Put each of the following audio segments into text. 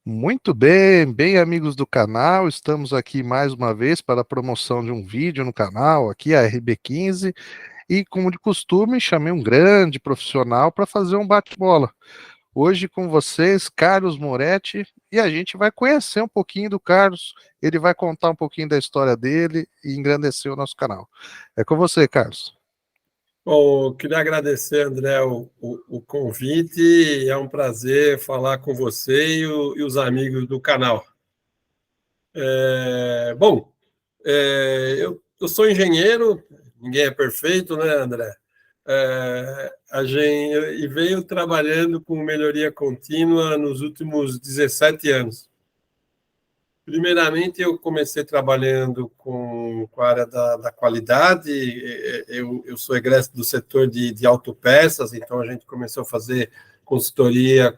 Muito bem, bem amigos do canal, estamos aqui mais uma vez para a promoção de um vídeo no canal, aqui a RB15, e como de costume, chamei um grande profissional para fazer um bate-bola. Hoje com vocês, Carlos Moretti, e a gente vai conhecer um pouquinho do Carlos, ele vai contar um pouquinho da história dele e engrandecer o nosso canal. É com você, Carlos. Bom, eu queria agradecer, André, o convite. É um prazer falar com você e os amigos do canal. Bom, eu sou engenheiro, ninguém é perfeito, né, André? E venho trabalhando com melhoria contínua nos últimos 17 anos. Primeiramente, eu comecei trabalhando com a área da qualidade. Eu sou egresso do setor de autopeças, então a gente começou a fazer consultoria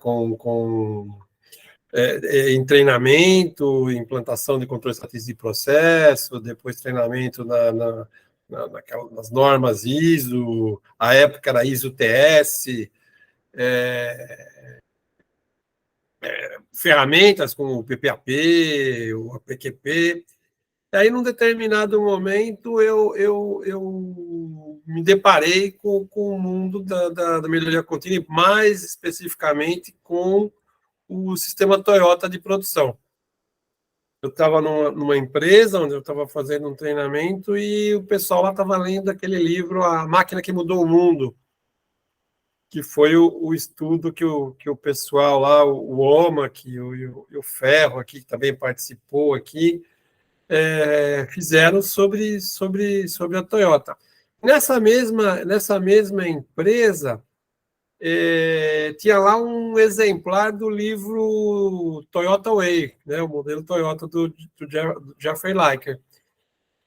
em treinamento, implantação de controle estatístico de processo, depois treinamento nas normas ISO, a época era ISO TS, ferramentas como o PPAP, o APQP. E aí, num determinado momento, eu me deparei com o mundo da melhoria contínua, mais especificamente com o sistema Toyota de produção. Eu estava numa empresa onde eu estava fazendo um treinamento e o pessoal lá estava lendo aquele livro, A Máquina que Mudou o Mundo, que foi o estudo que o pessoal lá, o OMA, e o Ferro aqui, que também participou aqui, fizeram sobre a Toyota. Nessa mesma empresa, tinha lá um exemplar do livro Toyota Way, né, o modelo Toyota do Jeffrey Liker.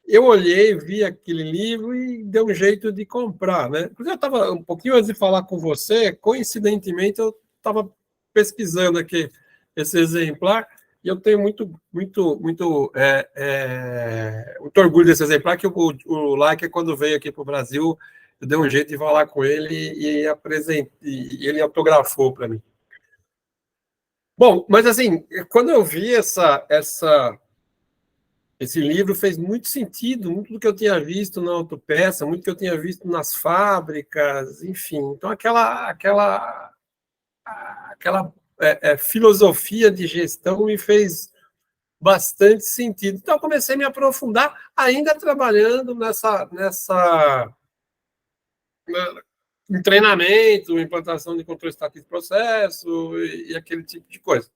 Eu olhei, vi aquele livro e deu um jeito de comprar, né? Inclusive, eu estava, um pouquinho antes de falar com você, coincidentemente, eu estava pesquisando aqui esse exemplar e eu tenho muito orgulho desse exemplar, que o Leica, quando veio aqui para o Brasil, eu dei um jeito de falar com ele e ele autografou para mim. Bom, mas assim, quando eu vi esse livro, fez muito sentido, muito do que eu tinha visto na autopeça, muito do que eu tinha visto nas fábricas, enfim. Então, aquela filosofia de gestão me fez bastante sentido. Então, eu comecei a me aprofundar, ainda trabalhando em treinamento, implantação de controle estático de processo e aquele tipo de coisa.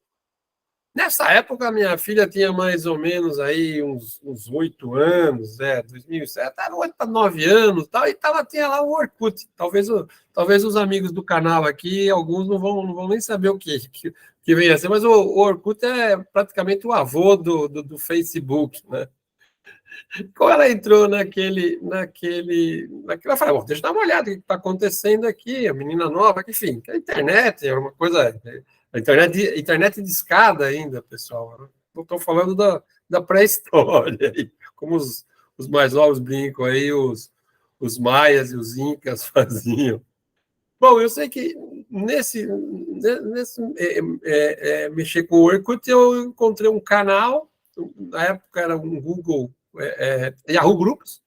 Nessa época, minha filha tinha mais ou menos aí uns 8 anos, 2007, era 8 para 9 anos, tal, e tinha lá o Orkut. Talvez os amigos do canal aqui, alguns não vão nem saber o que vem a ser, mas o Orkut é praticamente o avô do Facebook, né? Quando ela entrou ela falou, deixa eu dar uma olhada no que está acontecendo aqui, a menina nova, enfim, a internet é uma coisa, a internet de escada ainda, pessoal. Não estou falando da pré-história, como os mais novos brincam aí, os maias e os incas faziam. Bom, eu sei que nesse mexer com o Orkut, eu encontrei um canal, na época era um Google, Yahoo Groups.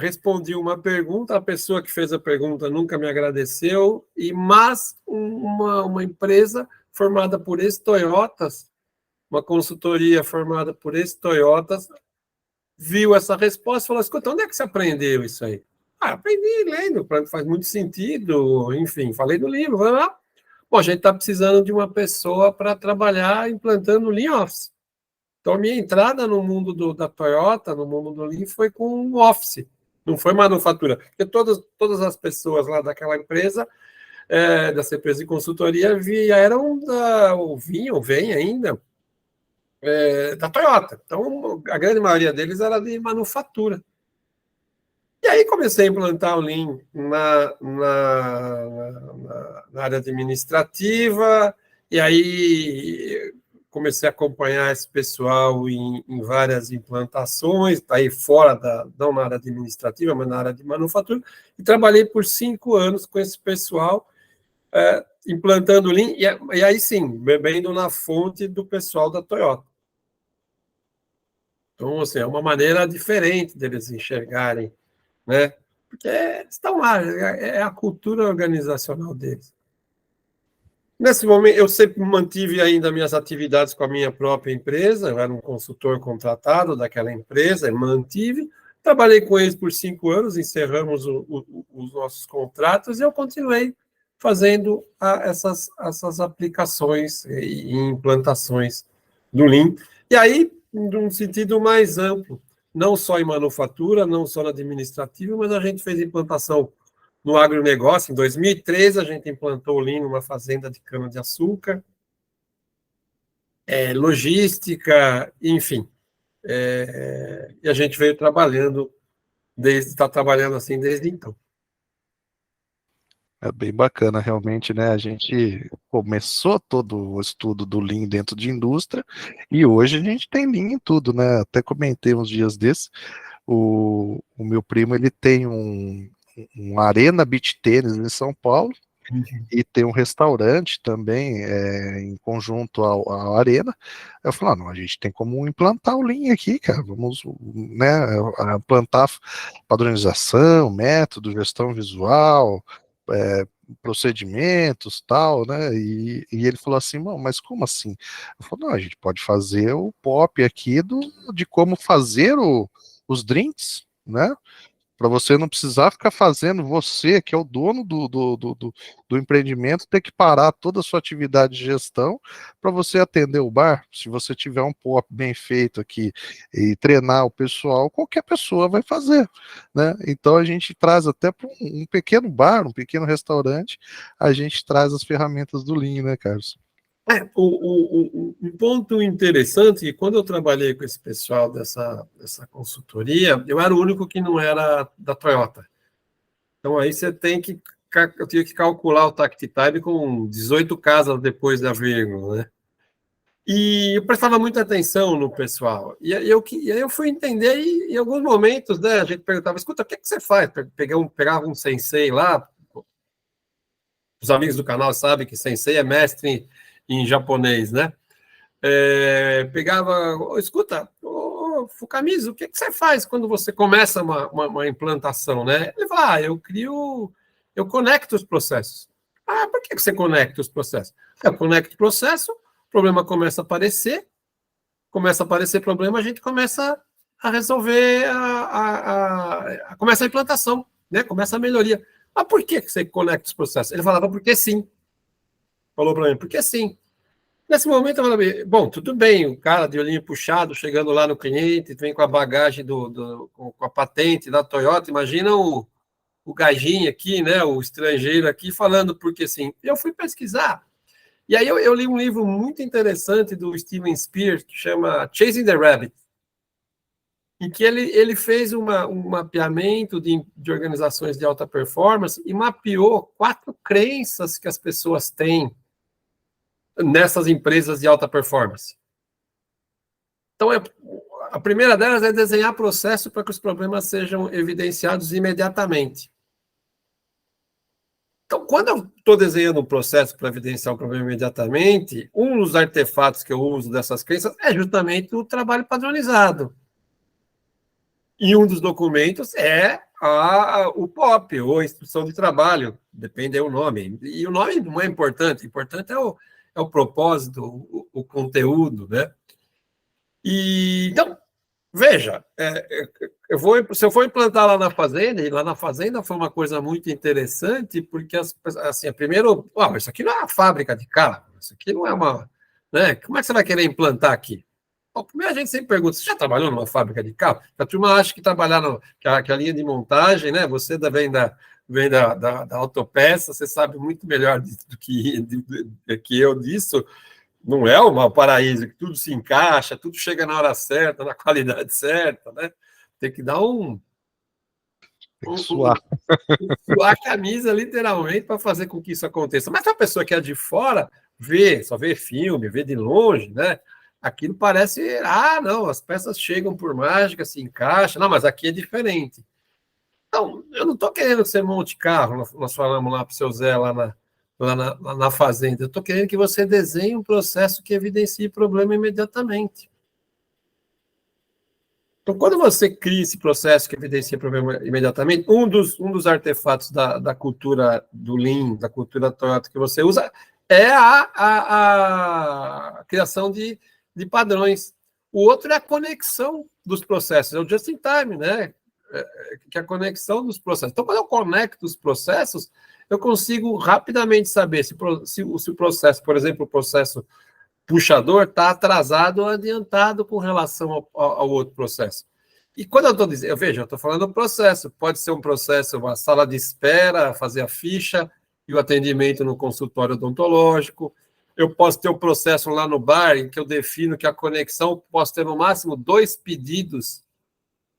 Respondi uma pergunta, a pessoa que fez a pergunta nunca me agradeceu, mas uma empresa formada por ex-Toyotas, uma consultoria formada por ex-Toyotas, viu essa resposta e falou: escuta, onde é que você aprendeu isso aí? Aprendi lendo, faz muito sentido, enfim, falei do livro. Bom, a gente está precisando de uma pessoa para trabalhar implantando o Lean Office. Então, a minha entrada no mundo da Toyota, no mundo do Lean, foi com o Office, não foi manufatura. Porque todas as pessoas lá daquela empresa, dessa empresa de consultoria, vêm ainda, da Toyota. Então, a grande maioria deles era de manufatura. E aí comecei a implantar o Lean na área administrativa, e aí comecei a acompanhar esse pessoal em várias implantações, aí fora não na área administrativa, mas na área de manufatura, e trabalhei por 5 anos com esse pessoal, implantando Lean, e aí sim, bebendo na fonte do pessoal da Toyota. Então, assim, é uma maneira diferente deles enxergarem, né? Porque estão lá, é a cultura organizacional deles. Nesse momento, eu sempre mantive ainda minhas atividades com a minha própria empresa, eu era um consultor contratado daquela empresa, mantive, trabalhei com eles por 5 anos, encerramos os nossos contratos e eu continuei fazendo essas aplicações e implantações do Lean. E aí, num sentido mais amplo, não só em manufatura, não só na administrativa, mas a gente fez implantação no agronegócio. Em 2013, a gente implantou o Lean numa fazenda de cana-de-açúcar, logística, enfim. E a gente veio trabalhando, está trabalhando assim desde então. É bem bacana, realmente, né? A gente começou todo o estudo do Lean dentro de indústria e hoje a gente tem Lean em tudo, né? Até comentei uns dias desses, o meu primo, ele tem um Arena Beach Tênis em São Paulo, e tem um restaurante também em conjunto à arena. Eu falei, não, a gente tem como implantar o Lean aqui, cara, vamos, né, implantar padronização, método, gestão visual, procedimentos, tal, né, e ele falou assim, mas como assim? Eu falei, não, a gente pode fazer o POP aqui de como fazer os drinks, né, para você não precisar ficar fazendo, você, que é o dono do empreendimento, ter que parar toda a sua atividade de gestão para você atender o bar. Se você tiver um POP bem feito aqui e treinar o pessoal, qualquer pessoa vai fazer, né? Então a gente traz até para um pequeno bar, um pequeno restaurante, a gente traz as ferramentas do Lean, né, Carlos? Um ponto interessante, quando eu trabalhei com esse pessoal dessa consultoria, eu era o único que não era da Toyota. Então, aí eu tinha que calcular o tact time com 18 casas depois da vírgula, né? E eu prestava muita atenção no pessoal. E aí eu fui entender, e em alguns momentos, né, a gente perguntava, escuta, o que você faz? Pegava um sensei lá, os amigos do canal sabem que sensei é mestre em japonês, né? Pegava, escuta, Fukamizu, o que você faz quando você começa uma implantação, né? Ele fala, eu conecto os processos. Ah, por que você conecta os processos? Eu conecto o processo, o problema começa a aparecer problema, a gente começa a resolver, começa a implantação, né? Começa a melhoria. Mas por que você conecta os processos? Ele falava, porque sim. Falou para mim, porque sim. Nesse momento, eu falei, bom, tudo bem, o cara de olhinho puxado, chegando lá no cliente, vem com a bagagem com a patente da Toyota, imagina o gajinho aqui, né, o estrangeiro aqui, falando porque sim. Eu fui pesquisar, e aí eu li um livro muito interessante do Steven Spears, que chama Chasing the Rabbit, em que ele fez um mapeamento de organizações de alta performance e mapeou 4 crenças que as pessoas têm nessas empresas de alta performance. Então, a primeira delas é desenhar processo para que os problemas sejam evidenciados imediatamente. Então, quando eu estou desenhando um processo para evidenciar um problema imediatamente, um dos artefatos que eu uso dessas crenças é justamente o trabalho padronizado. E um dos documentos é o POP, ou a instrução de trabalho, depende do nome. E o nome não é importante, o importante é o propósito, o conteúdo, né? Então, veja, se eu for implantar lá na fazenda, e lá na fazenda foi uma coisa muito interessante, porque, assim, primeiro, isso aqui não é uma fábrica de carro, isso aqui não é uma... Né? Como é que você vai querer implantar aqui? Bom, primeiro a gente sempre pergunta, você já trabalhou numa fábrica de carro? A turma acha que trabalhar que a linha de montagem, né? Você vem da autopeça, você sabe muito melhor do que eu disso. Não é um paraíso, que tudo se encaixa, tudo chega na hora certa, na qualidade certa, né? Tem que dar Tem que suar. suar a camisa, literalmente, para fazer com que isso aconteça. Mas se a pessoa que é de fora só vê filme, vê de longe, né? Aquilo parece, não, as peças chegam por mágica, se encaixam. Não, mas aqui é diferente. Então, eu não estou querendo ser Monte Carlo, nós falamos lá para o seu Zé, lá lá na fazenda. Eu estou querendo que você desenhe um processo que evidencie problema imediatamente. Então, quando você cria esse processo que evidencia problema imediatamente, um dos artefatos da cultura do Lean, da cultura Toyota que você usa, é a criação de padrões. O outro é a conexão dos processos, é o just in time, né? Que é a conexão dos processos. Então, quando eu conecto os processos, eu consigo rapidamente saber se o processo, por exemplo, o processo puxador está atrasado ou adiantado com relação ao outro processo. E quando eu estou dizendo, eu estou falando do processo, pode ser um processo, uma sala de espera, fazer a ficha e o atendimento no consultório odontológico. Eu posso ter um processo lá no bar em que eu defino que a conexão posso ter no máximo 2 pedidos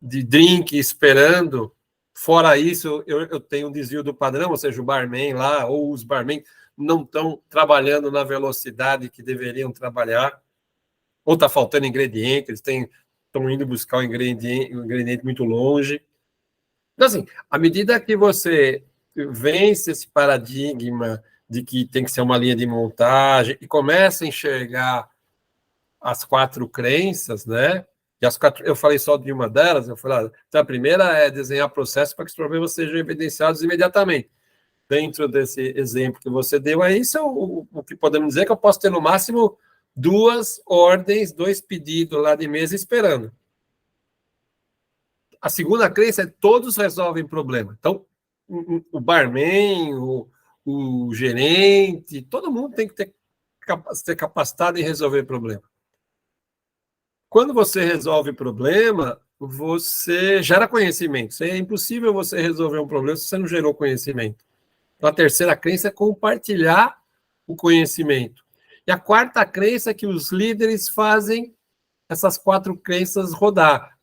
de drink esperando. Fora isso, eu tenho um desvio do padrão, ou seja, o barman lá, ou os barman não estão trabalhando na velocidade que deveriam trabalhar, ou está faltando ingrediente, eles estão indo buscar um ingrediente muito longe. Então, assim, à medida que você vence esse paradigma de que tem que ser uma linha de montagem e começa a enxergar as 4 crenças, né? E as 4, eu falei só de uma delas, eu falei, então a primeira é desenhar processos para que os problemas sejam evidenciados imediatamente. Dentro desse exemplo que você deu aí, isso é o que podemos dizer que eu posso ter no máximo 2 ordens, 2 pedidos lá de mesa esperando. A segunda crença é todos resolvem problema. Então, o barman, o gerente, todo mundo tem que ser capacitado em resolver problema. Quando você resolve problema, você gera conhecimento. É impossível você resolver um problema se você não gerou conhecimento. Então, a terceira crença é compartilhar o conhecimento. E a quarta crença é que os líderes fazem essas 4 crenças rodar.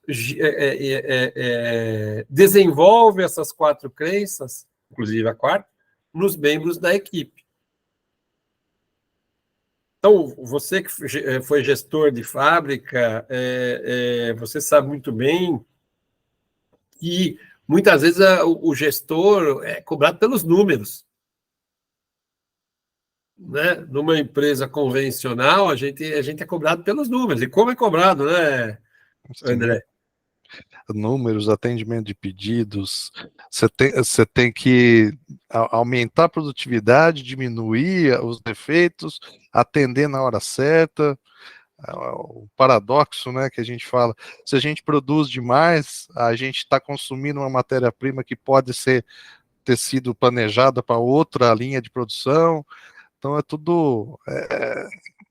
Desenvolve essas 4 crenças, inclusive a quarta, nos membros da equipe. Então, você que foi gestor de fábrica, você sabe muito bem que muitas vezes o gestor é cobrado pelos números. Né? Numa empresa convencional, a gente é cobrado pelos números. E como é cobrado, né, André? Sim. Números, atendimento de pedidos, você tem que aumentar a produtividade, diminuir os defeitos, atender na hora certa. O paradoxo, né, que a gente fala, se a gente produz demais, a gente está consumindo uma matéria-prima que pode ter sido planejada para outra linha de produção. Então é tudo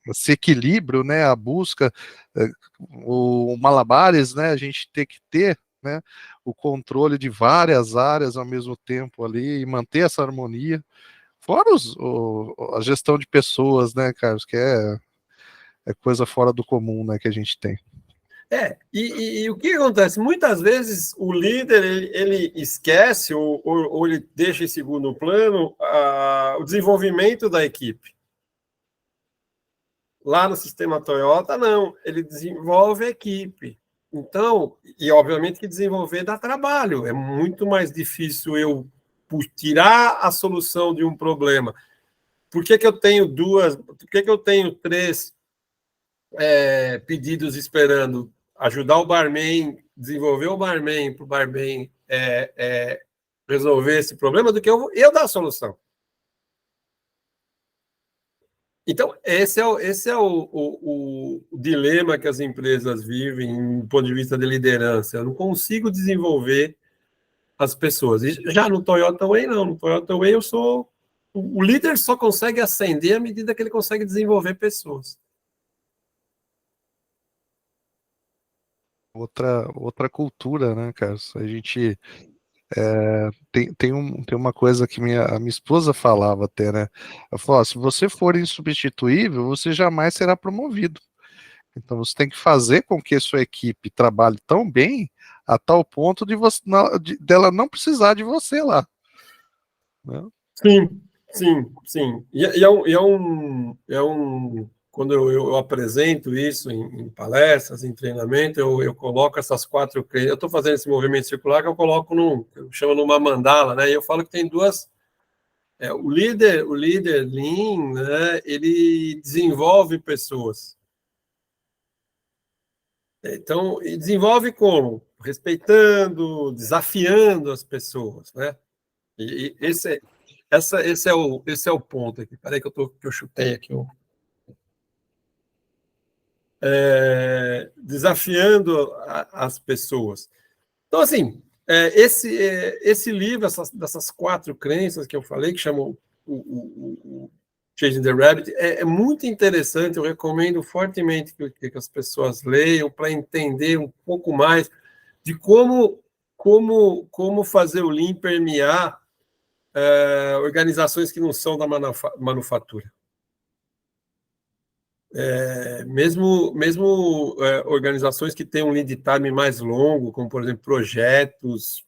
esse equilíbrio, né, a busca, o malabares, né, a gente tem que ter, né, o controle de várias áreas ao mesmo tempo ali e manter essa harmonia. Fora a gestão de pessoas, né, Carlos, que é coisa fora do comum, né, que a gente tem. E o que acontece? Muitas vezes o líder ele esquece ou ele deixa em segundo plano o desenvolvimento da equipe. Lá no sistema Toyota, não, ele desenvolve a equipe. Então, e obviamente que desenvolver dá trabalho, é muito mais difícil eu tirar a solução de um problema. Por que eu tenho 2, por que eu tenho 3 pedidos esperando? Ajudar o barman, desenvolver o barman para o barman resolver esse problema, do que eu dar a solução. Então, esse é o dilema que as empresas vivem do ponto de vista de liderança. Eu não consigo desenvolver as pessoas. E já no Toyota Way, não. No Toyota Way, o líder só consegue ascender à medida que ele consegue desenvolver pessoas. Outra cultura, né, Carlos? A gente tem uma coisa que a minha esposa falava até, né? Ela falou, se você for insubstituível, você jamais será promovido. Então você tem que fazer com que a sua equipe trabalhe tão bem a tal ponto dela não precisar de você lá. Né? Sim. Quando eu apresento isso em palestras, em treinamento, eu coloco essas 4 crenças. Eu estou fazendo esse movimento circular que eu coloco eu chamo numa mandala, né? E eu falo que tem 2 O líder Lean, né, ele desenvolve pessoas. Então, e desenvolve como? Respeitando, desafiando as pessoas, né? E esse é o ponto aqui. Peraí que eu chutei aqui. Desafiando as pessoas. Então, assim, esse livro, dessas 4 crenças que eu falei, que chamam o Chasing the Rabbit, é muito interessante. Eu recomendo fortemente que as pessoas leiam para entender um pouco mais de como fazer o Lean permear organizações que não são da manufatura. Mesmo organizações que têm um lead time mais longo, como, por exemplo, projetos,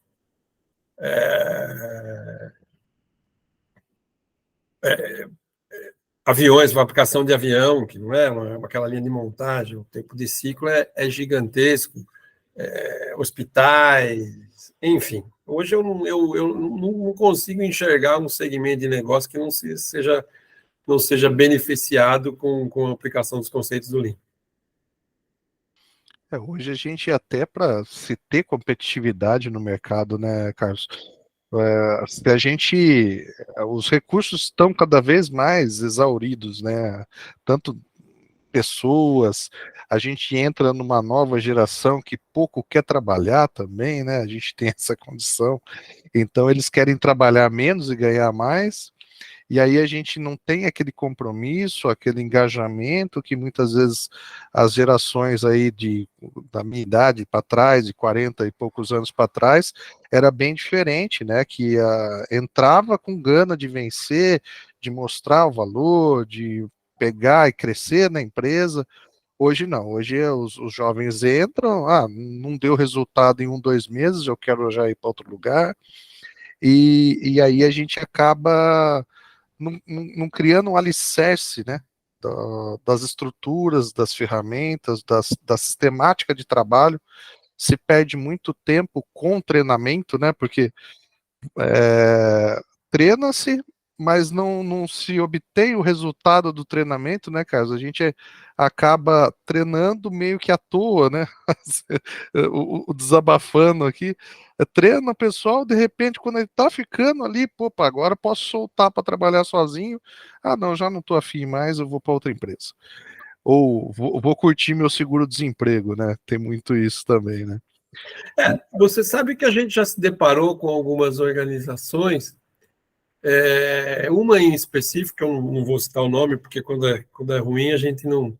aviões, fabricação de avião, que não é aquela linha de montagem, o tempo de ciclo é gigantesco, hospitais, enfim. Hoje eu não consigo enxergar um segmento de negócio que não seja beneficiado com a aplicação dos conceitos do Lean. Hoje a gente, até para se ter competitividade no mercado, né, Carlos? Se a gente, os recursos estão cada vez mais exauridos, né? Tanto pessoas, a gente entra numa nova geração que pouco quer trabalhar também, né? A gente tem essa condição. Então eles querem trabalhar menos e ganhar mais. E aí a gente não tem aquele compromisso, aquele engajamento que muitas vezes as gerações aí da minha idade para trás, de 40 e poucos anos para trás, era bem diferente, né? Que entrava com gana de vencer, de mostrar o valor, de pegar e crescer na empresa. Hoje não, hoje os jovens entram, não deu resultado em 1, 2 meses, eu quero já ir para outro lugar, e aí a gente acaba não criando um alicerce, né, das estruturas, das ferramentas, da sistemática de trabalho. Se perde muito tempo com treinamento, né, porque treina-se, mas não se obtém o resultado do treinamento, né, Carlos? A gente acaba treinando meio que à toa, né? o desabafando aqui. Treina o pessoal, de repente, quando ele tá ficando ali, agora posso soltar para trabalhar sozinho. Não, já não tô afim mais, eu vou para outra empresa. Ou vou curtir meu seguro-desemprego, né? Tem muito isso também, né? Você sabe que a gente já se deparou com algumas organizações, uma em específico, eu não vou citar o nome, porque quando é ruim a gente não...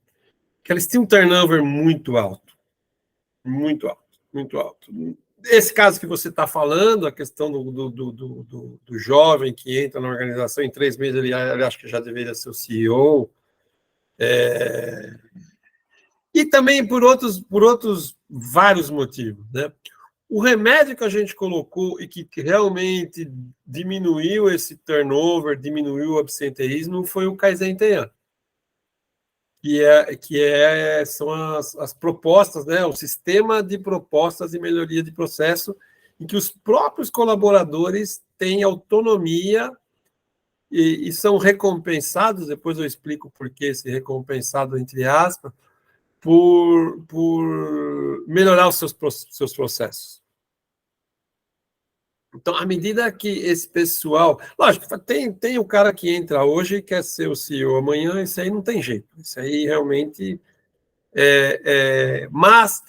que eles têm um turnover muito alto. Muito alto, muito alto. Esse caso que você está falando, a questão do jovem que entra na organização, em 3 meses ele acho que já deveria ser o CEO. E também por outros vários motivos, né? O remédio que a gente colocou e que realmente diminuiu esse turnover, diminuiu o absenteísmo, foi o Kaizen Tenhan, são as propostas, né? O sistema de propostas de melhoria de processo, em que os próprios colaboradores têm autonomia e são recompensados, depois eu explico por que esse recompensado, entre aspas, por melhorar os seus processos. Então, à medida que esse pessoal... Lógico, tem o cara que entra hoje e quer ser o CEO amanhã, isso aí não tem jeito. Isso aí realmente... mas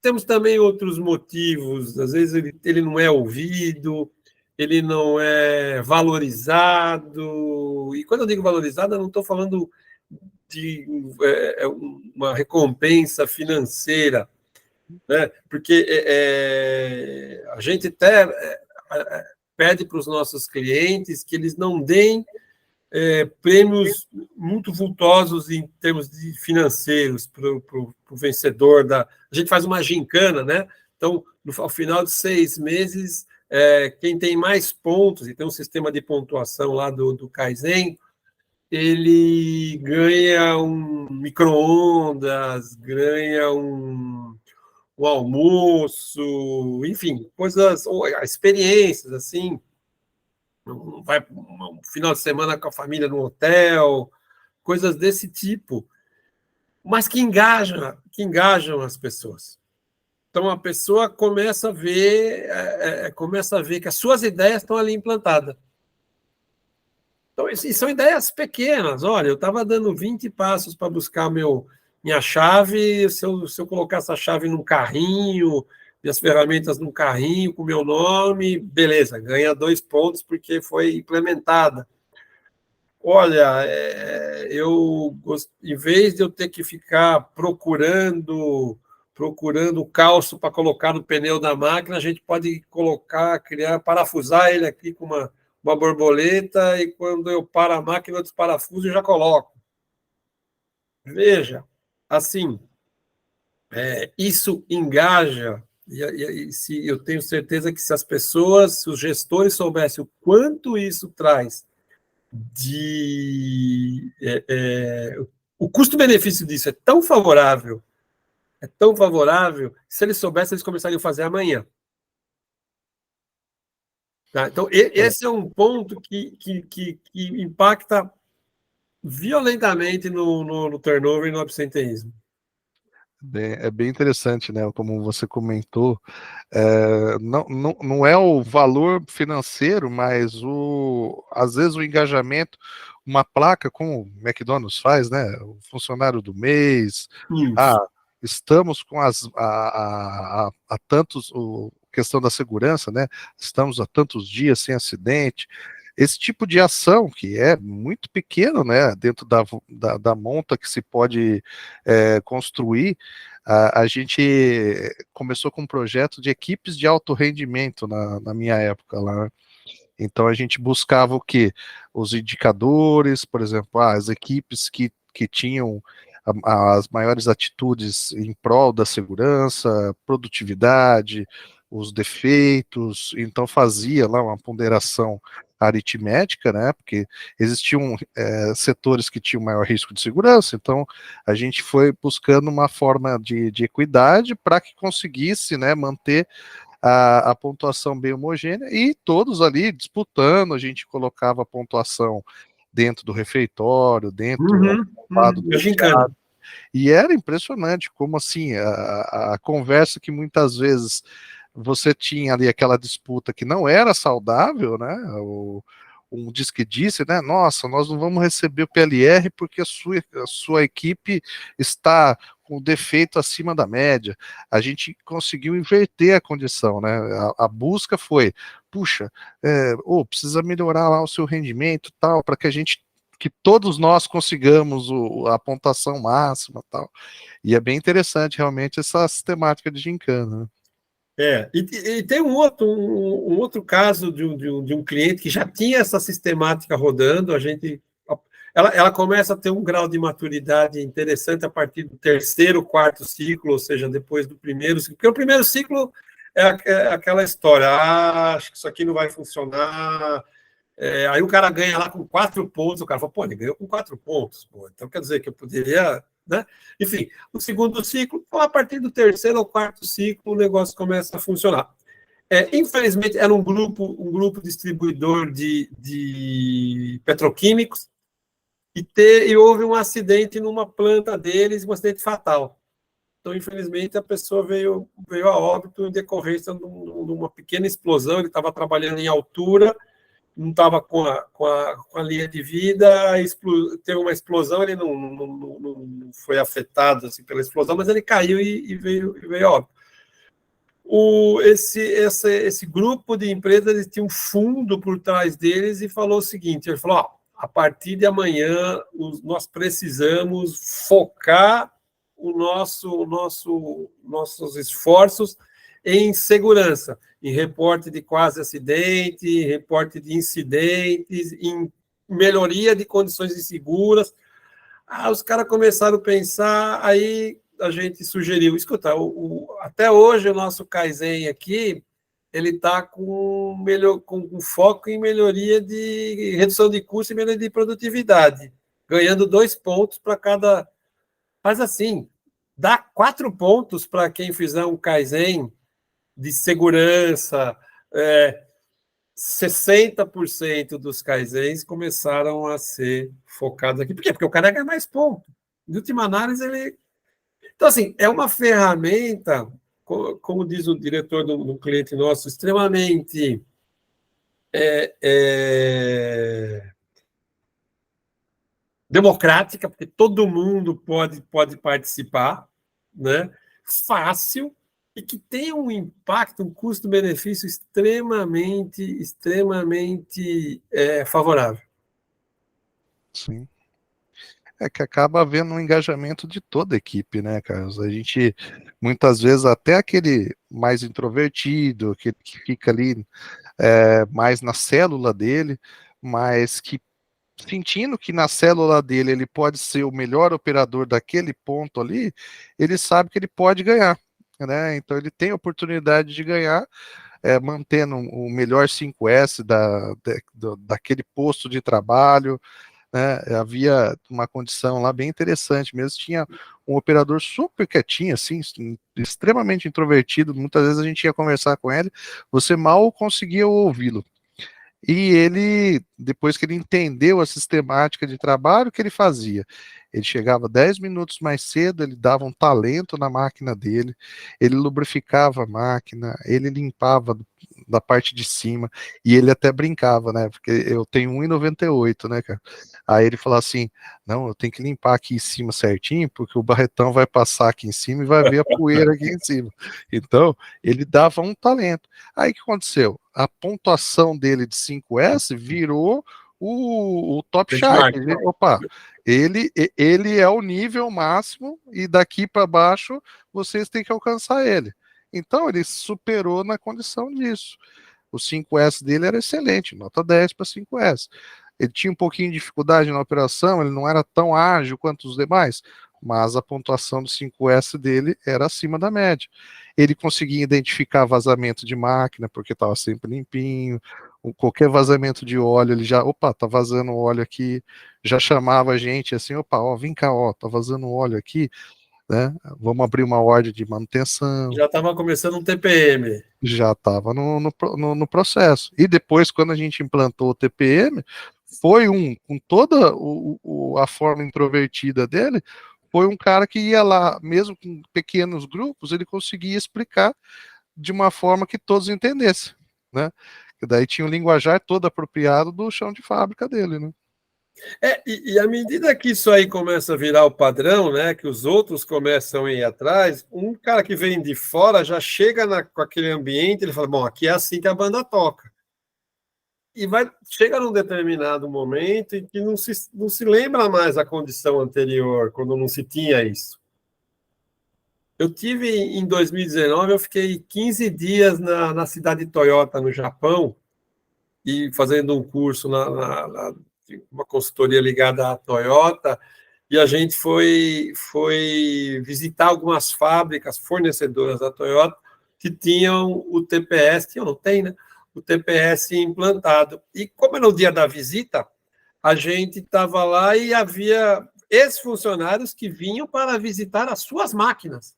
temos também outros motivos. Às vezes ele não é ouvido, ele não é valorizado. E quando eu digo valorizado, eu não estou falando de uma recompensa financeira, né? Porque a gente até pede para os nossos clientes que eles não deem prêmios muito vultosos em termos de financeiros para o vencedor da... A gente faz uma gincana, né? Então, ao final de 6 meses, quem tem mais pontos, e tem um sistema de pontuação lá do Kaizen, ele ganha um micro-ondas, ganha um almoço, enfim, coisas, ou experiências, assim, vai um final de semana com a família no hotel, coisas desse tipo, mas que engajam as pessoas. Então a pessoa começa a ver que as suas ideias estão ali implantadas. Então, e são ideias pequenas. Olha, eu estava dando 20 passos para buscar minha chave. Se eu colocar essa chave num carrinho, e as ferramentas num carrinho com meu nome, beleza, ganha 2 pontos porque foi implementada. Olha, em vez de eu ter que ficar procurando o calço para colocar no pneu da máquina, a gente pode parafusar ele aqui com uma borboleta, e quando eu paro a máquina, eu desparafuso e já coloco. Veja, assim, isso engaja, se eu tenho certeza que se os gestores soubessem o quanto isso traz o custo-benefício disso é tão favorável, se eles soubessem, eles começariam a fazer amanhã. Tá? Então, esse é um ponto que impacta violentamente no turnover e no absenteísmo. É bem interessante, né? Como você comentou, não é o valor financeiro, mas às vezes o engajamento, uma placa, como o McDonald's faz, né? O funcionário do mês, Isso. estamos com a tantos, questão da segurança, né? Estamos há tantos dias sem acidente. Esse tipo de ação, que é muito pequeno, né, dentro da monta que se pode construir, a gente começou com um projeto de equipes de alto rendimento na minha época lá. Então a gente buscava o quê? Os indicadores, por exemplo, as equipes que tinham as maiores atitudes em prol da segurança, produtividade, os defeitos, então fazia lá uma ponderação aritmética, né? Porque existiam setores que tinham maior risco de segurança, então a gente foi buscando uma forma de equidade para que conseguisse, né, manter a pontuação bem homogênea e todos ali disputando, a gente colocava a pontuação dentro do refeitório, dentro do lado do Gincana. e era impressionante como assim a conversa que muitas vezes você tinha ali aquela disputa que não era saudável, né? Um diz que disse, né? Nossa, nós não vamos receber o PLR porque a sua equipe está com defeito acima da média. A gente conseguiu inverter a condição, né? A busca foi, puxa, precisa melhorar lá o seu rendimento, tal, para que todos nós consigamos a pontuação máxima, tal. E é bem interessante realmente essa sistemática de gincana, né? E tem um outro caso de um cliente que já tinha essa sistemática rodando. Ela começa a ter um grau de maturidade interessante a partir do terceiro, quarto ciclo, ou seja, depois do primeiro ciclo. Porque o primeiro ciclo é aquela história, acho que isso aqui não vai funcionar. Aí o cara ganha lá com 4 pontos, o cara fala, pô, ele ganhou com 4 pontos, pô, então quer dizer que eu poderia, né? Enfim, o segundo ciclo, a partir do terceiro ou quarto ciclo, o negócio começa a funcionar. Infelizmente, era um grupo distribuidor de petroquímicos, e houve um acidente numa planta deles, um acidente fatal. Então, infelizmente, a pessoa veio a óbito em decorrência de uma pequena explosão. Ele estava trabalhando em altura, não estava com a linha de vida, teve uma explosão, ele não foi afetado assim, pela explosão, mas ele caiu e veio a óbito. Esse grupo de empresas, eles tinham um fundo por trás deles e falou o seguinte, ele falou, a partir de amanhã nós precisamos focar nossos esforços em segurança, em reporte de quase acidente, em reporte de incidentes, em melhoria de condições seguras. Os caras começaram a pensar, aí a gente sugeriu, escuta, até hoje o nosso Kaizen aqui, ele está com foco em melhoria de redução de custo e melhoria de produtividade, ganhando 2 pontos para cada. Mas assim, dá 4 pontos para quem fizer um Kaizen de segurança, 60% dos Kaizens começaram a ser focados aqui. Por quê? Porque o cara ganha mais ponto. Em última análise, ele... Então, assim, é uma ferramenta, como diz o diretor do cliente nosso, extremamente democrática, porque todo mundo pode participar, né? Fácil, e que tem um impacto, um custo-benefício extremamente favorável. Sim. É que acaba havendo um engajamento de toda a equipe, né, Carlos? A gente, muitas vezes, até aquele mais introvertido, aquele que fica ali mais na célula dele, mas que sentindo que na célula dele ele pode ser o melhor operador daquele ponto ali, ele sabe que ele pode ganhar, né? Então ele tem a oportunidade de ganhar, mantendo o melhor 5S daquele posto de trabalho, né? Havia uma condição lá bem interessante mesmo, tinha um operador super quietinho, assim, extremamente introvertido, muitas vezes a gente ia conversar com ele, você mal conseguia ouvi-lo. E ele, depois que ele entendeu a sistemática de trabalho, o que ele fazia? Ele chegava 10 minutos mais cedo, ele dava um talento na máquina dele, ele lubrificava a máquina, ele limpava da parte de cima, e ele até brincava, né? Porque eu tenho 1,98, né, cara? Aí ele falou assim: não, eu tenho que limpar aqui em cima certinho, porque o barretão vai passar aqui em cima e vai ver a poeira aqui em cima. Então, ele dava um talento. Aí o que aconteceu? A pontuação dele de 5S virou o top chart. Opa, ele é o nível máximo e daqui para baixo vocês têm que alcançar ele. Então ele superou na condição disso. O 5S dele era excelente, nota 10 para 5S. Ele tinha um pouquinho de dificuldade na operação, ele não era tão ágil quanto os demais, mas a pontuação do 5S dele era acima da média. Ele conseguia identificar vazamento de máquina, porque estava sempre limpinho, qualquer vazamento de óleo, ele já, opa, tá vazando óleo aqui, já chamava a gente assim, opa, ó, vem cá, ó, tá vazando óleo aqui, né? Vamos abrir uma ordem de manutenção. Já estava começando um TPM. Já estava no processo. E depois, quando a gente implantou o TPM, foi com toda a forma introvertida dele, foi um cara que ia lá, mesmo com pequenos grupos, ele conseguia explicar de uma forma que todos entendessem, né? Que daí tinha o linguajar todo apropriado do chão de fábrica dele, né? E à medida que isso aí começa a virar o padrão, né, que os outros começam a ir atrás, um cara que vem de fora já chega com aquele ambiente, ele fala, bom, aqui é assim que a banda toca. E chega num determinado momento em que não se lembra mais a condição anterior, quando não se tinha isso. Eu tive, em 2019, eu fiquei 15 dias na cidade de Toyota, no Japão, e fazendo um curso uma consultoria ligada à Toyota, e a gente foi visitar algumas fábricas fornecedoras da Toyota que tinham o TPS, não tem, né? O TPS implantado. E como era o dia da visita, a gente estava lá e havia ex-funcionários que vinham para visitar as suas máquinas.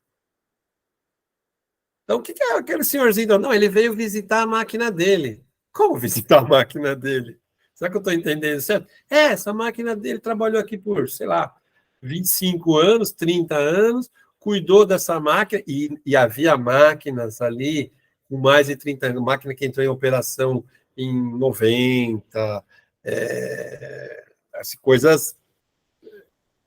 Então, o que é aquele senhorzinho? Não, ele veio visitar a máquina dele. Como visitar a máquina dele? Será que eu estou entendendo certo? Essa máquina dele trabalhou aqui por, sei lá, 25 anos, 30 anos, cuidou dessa máquina, e havia máquinas ali com mais de 30 anos, máquina que entrou em operação em 90, coisas.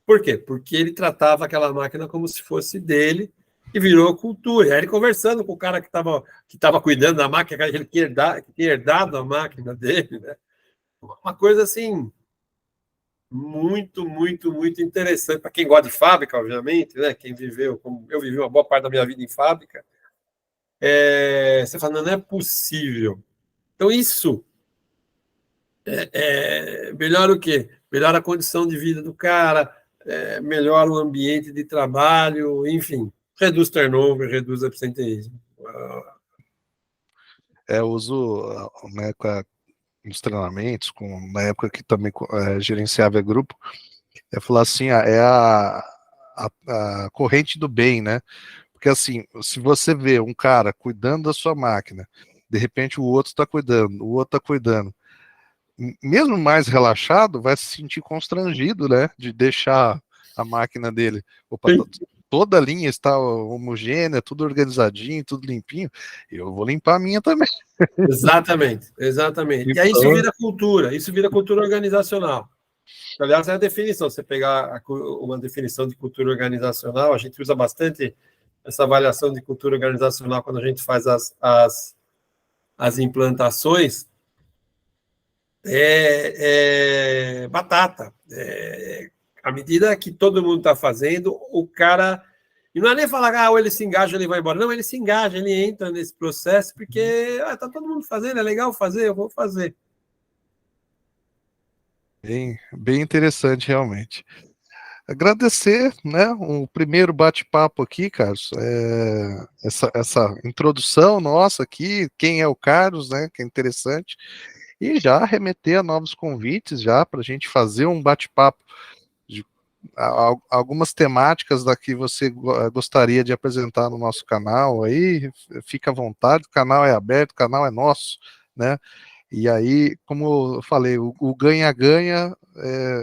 Por quê? Porque ele tratava aquela máquina como se fosse dele, e virou cultura. E aí ele conversando com o cara que estava cuidando da máquina, que ele tinha herdado a máquina dele, né? Uma coisa assim muito interessante para quem gosta de fábrica, obviamente, né? Quem viveu, como eu vivi uma boa parte da minha vida em fábrica, você fala, não é possível. Então isso melhora o quê? Melhora a condição de vida do cara, melhora o ambiente de trabalho, enfim, reduz turnover, reduz absenteísmo. Eu uso, né, nos treinamentos, na época que também gerenciava grupo, é falar assim, é a corrente do bem, né? Porque assim, se você vê um cara cuidando da sua máquina, De repente o outro está cuidando, o outro está cuidando. Mesmo mais relaxado, vai se sentir constrangido, né? De deixar a máquina dele. Opa, toda a linha está homogênea, tudo organizadinho, tudo limpinho. Eu vou limpar a minha também. Exatamente, exatamente. E aí Então, isso vira cultura organizacional. Aliás, é a definição. Você pegar uma definição de cultura organizacional, a gente usa bastante essa avaliação de cultura organizacional quando a gente faz as implantações. Batata. À medida que todo mundo está fazendo, o cara. E não é nem falar, ou ele se engaja, ele vai embora. Não, ele se engaja, ele entra nesse processo, porque está todo mundo fazendo, é legal fazer, eu vou fazer. bem interessante, realmente. Agradecer, né, o primeiro bate-papo aqui, Carlos, essa introdução nossa aqui, quem é o Carlos, né, que é interessante, e já remeter a novos convites já para a gente fazer um bate-papo de algumas temáticas da que você gostaria de apresentar no nosso canal aí, fica à vontade, o canal é aberto, o canal é nosso, né? E aí, como eu falei, o ganha-ganha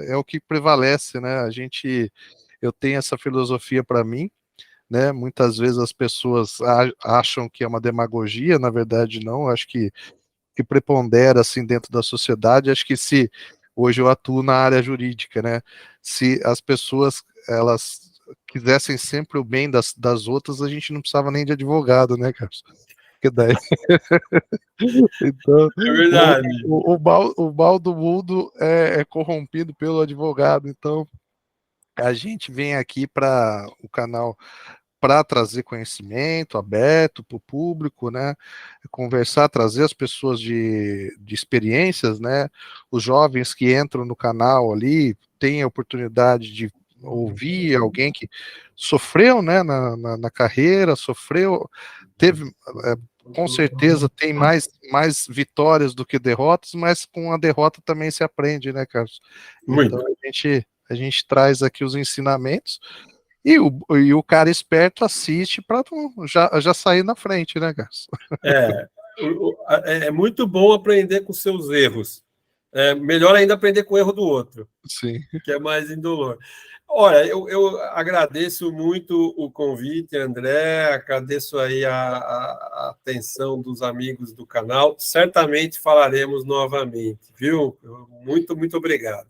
é o que prevalece, né? Eu tenho essa filosofia para mim, né? Muitas vezes as pessoas acham que é uma demagogia, na verdade não, acho que prepondera assim dentro da sociedade. Acho que se hoje eu atuo na área jurídica, né? Se as pessoas elas quisessem sempre o bem das outras, a gente não precisava nem de advogado, né, Carlos? Porque daí, então, É verdade. o mal do mundo é corrompido pelo advogado. Então, a gente vem aqui para o canal para trazer conhecimento aberto para o público, né? Conversar, trazer as pessoas de experiências, né? Os jovens que entram no canal ali têm a oportunidade de ouvir alguém que sofreu, né, na carreira, sofreu, teve, com certeza tem mais vitórias do que derrotas, mas com a derrota também se aprende, né, Carlos? Então Muito. a gente traz aqui os ensinamentos e o cara esperto assiste para já sair na frente, né, Carlos? É, é muito bom aprender com seus erros. É melhor ainda aprender com o erro do outro, Sim. que é mais indolor. Olha, eu agradeço muito o convite, André, agradeço aí a atenção dos amigos do canal. Certamente falaremos novamente, viu? Muito, muito obrigado.